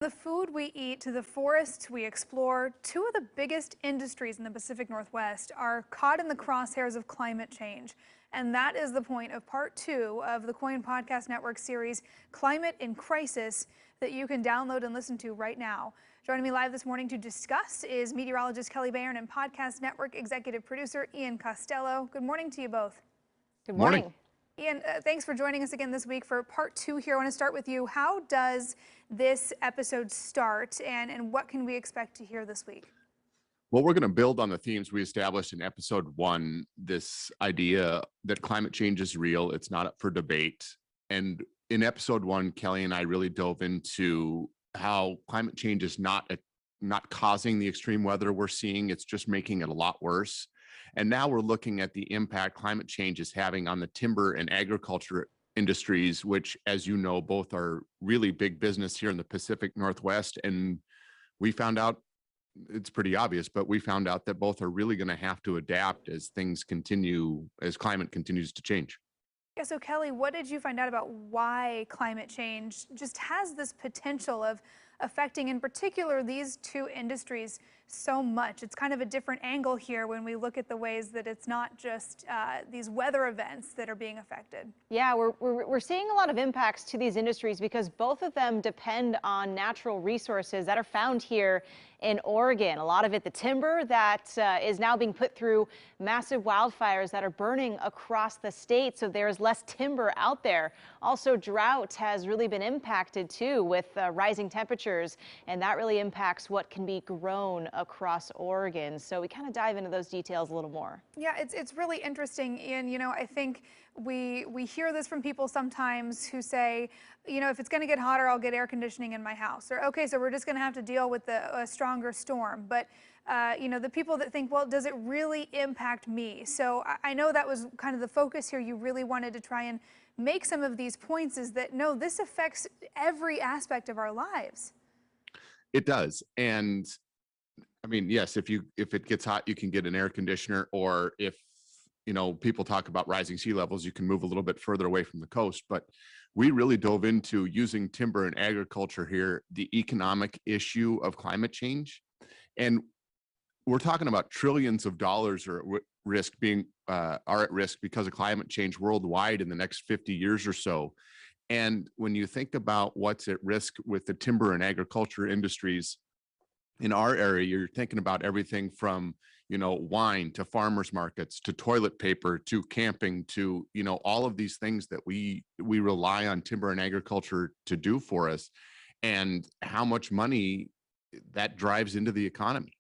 The food we eat to the forests we explore, two of the biggest industries in the Pacific Northwest are caught in the crosshairs of climate change. And that is the point of part 2 of the KOIN Podcast Network series, Climate in Crisis, that you can download and listen to right now. Joining me live this morning to discuss is meteorologist Kelly Bayern and Podcast Network executive producer Ian Costello. Good morning to you both. Good morning. Ian, thanks for joining us again this week for part 2 here. I want to start with you. How does this episode start, and what can we expect to hear this week? Well, we're going to build on the themes we established in episode 1, this idea that climate change is real, it's not up for debate. And in episode 1, Kelly and I really dove into how climate change is not causing the extreme weather we're seeing, it's just making it a lot worse. And now we're looking at the impact climate change is having on the timber and agriculture industries, which, as you know, both are really big business here in the Pacific Northwest. And we found out, it's pretty obvious, but we found out that both are really going to have to adapt as things continue, as climate continues to change. Yeah, so Kelly, what did you find out about why climate change just has this potential of affecting, in particular, these two industries so much? It's kind of a different angle here when we look at the ways that it's not just these weather events that are being affected. Yeah, we're seeing a lot of impacts to these industries because both of them depend on natural resources that are found here in Oregon. A lot of it, the timber that is now being put through massive wildfires that are burning across the state. So there's less timber out there. Also, drought has really been impacted too with rising temperatures, and that really impacts what can be grown across Oregon. So we kind of dive into those details a little more. Yeah, it's really interesting, Ian. You know, I think we hear this from people sometimes who say, you know, if it's going to get hotter, I'll get air conditioning in my house. Or, okay, so we're just going to have to deal with a stronger storm. But, you know, the people that think, well, does it really impact me? So I know that was kind of the focus here. You really wanted to try and make some of these points, is that, no, this affects every aspect of our lives. It does. And I mean, yes, if it gets hot, you can get an air conditioner, or if, you know, people talk about rising sea levels, you can move a little bit further away from the coast. But we really dove into using timber and agriculture here, the economic issue of climate change. And we're talking about trillions of dollars are at risk because of climate change worldwide in the next 50 years or so. And when you think about what's at risk with the timber and agriculture industries in our area, you're thinking about everything from, you know, wine to farmers markets to toilet paper to camping to, you know, all of these things that we rely on timber and agriculture to do for us, and how much money that drives into the economy.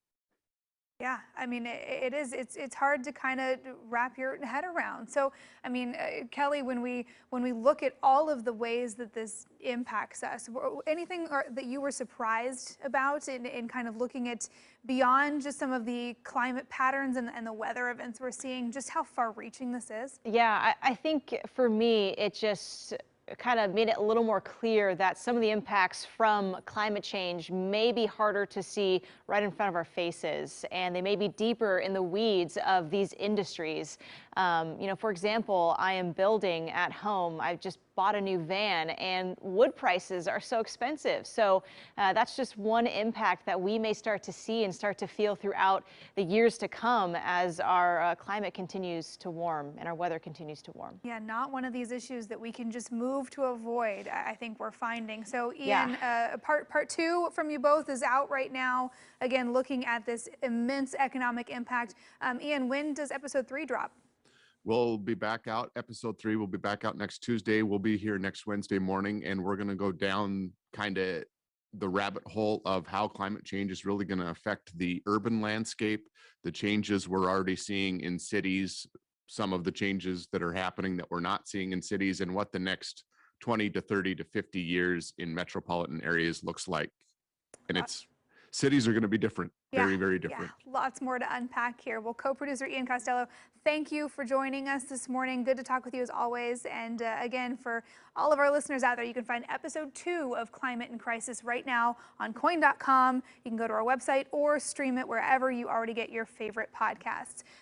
Yeah, I mean, it's hard to kind of wrap your head around. So, I mean, Kelly, when we look at all of the ways that this impacts us, anything that you were surprised about in kind of looking at beyond just some of the climate patterns and the weather events we're seeing, just how far-reaching this is? Yeah, I think for me, it just kind of made it a little more clear that some of the impacts from climate change may be harder to see right in front of our faces, and they may be deeper in the weeds of these industries. You know, for example, I am building at home. I've just bought a new van, and wood prices are so expensive. So that's just one impact that we may start to see and start to feel throughout the years to come as our climate continues to warm and our weather continues to warm. Yeah, not one of these issues that we can just move to avoid, I think we're finding. So Ian, part 2 from you both is out right now. Again, looking at this immense economic impact. Ian, when does episode 3 drop? We'll be back out. Episode 3 will be back out next Tuesday. We'll be here next Wednesday morning, and we're going to go down kind of the rabbit hole of how climate change is really going to affect the urban landscape, the changes we're already seeing in cities, some of the changes that are happening that we're not seeing in cities, and what the next 20 to 30 to 50 years in metropolitan areas looks like. And cities are going to be different, very, very different. Yeah, lots more to unpack here. Well, co-producer Ian Costello, thank you for joining us this morning. Good to talk with you as always. And again, for all of our listeners out there, you can find episode 2 of Climate in Crisis right now on KOIN.com. You can go to our website or stream it wherever you already get your favorite podcasts.